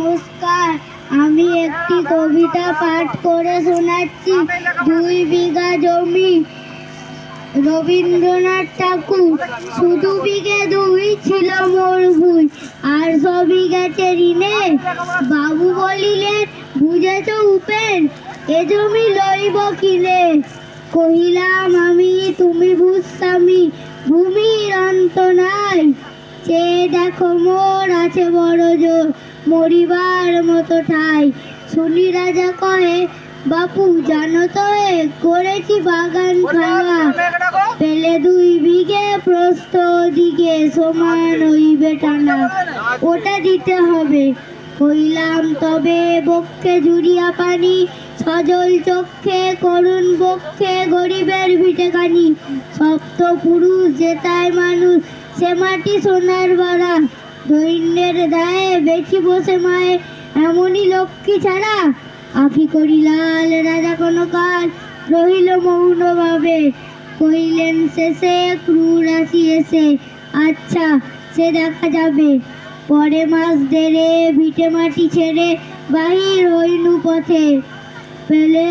নমস্কার, আমি একটি কবিতা পাঠ করে শোনাচ্ছি। 2 বিঘা জমি রবীন্দ্রনাথ ঠাকুর, শুধু বিঘে 2 ছিল মোর ভুই, আর সবই গেছে ঋণে। বাবু বলিলেন, বুঝেছ উপেন, এ জমি লইব কিনে। কহিলাম আমি, তুমি বুঝস্বামী, ভূমির অন্ত নাই। চেয়ে দেখো মোর আছে বড় জোর, মরিবার মতো ঠাই। শুনি রাজা কহে, বাপু জানো তো করেছি বাগান খাওয়া, পেলে 2 বিঘে প্রস্থ দিকে সমান হইবে টানা, ওটা দিতে হবে। কইলাম তবে বক্ষে জুড়িয়া পানি, সজল চক্ষে করুণ বক্ষে গরিবের ভিটেখানি। সপ্ত পুরুষ যেতায় মানুষ, সে মাটি সোনার বাড়া, দৈন্যের দায়ে বেশি বসে মায়ে, এমনই লক্ষ্মী ছাড়া। আখি করি লাল, রাজা কোনো কাল রহিল মৌন ভাবে। কহিলেন শেষে ক্রূর আসিয়েছে, আচ্ছা সে দেখা যাবে। পরে মাস দেড়ে ভিটে মাটি ছেড়ে বাহির হইনু পথে, পেলে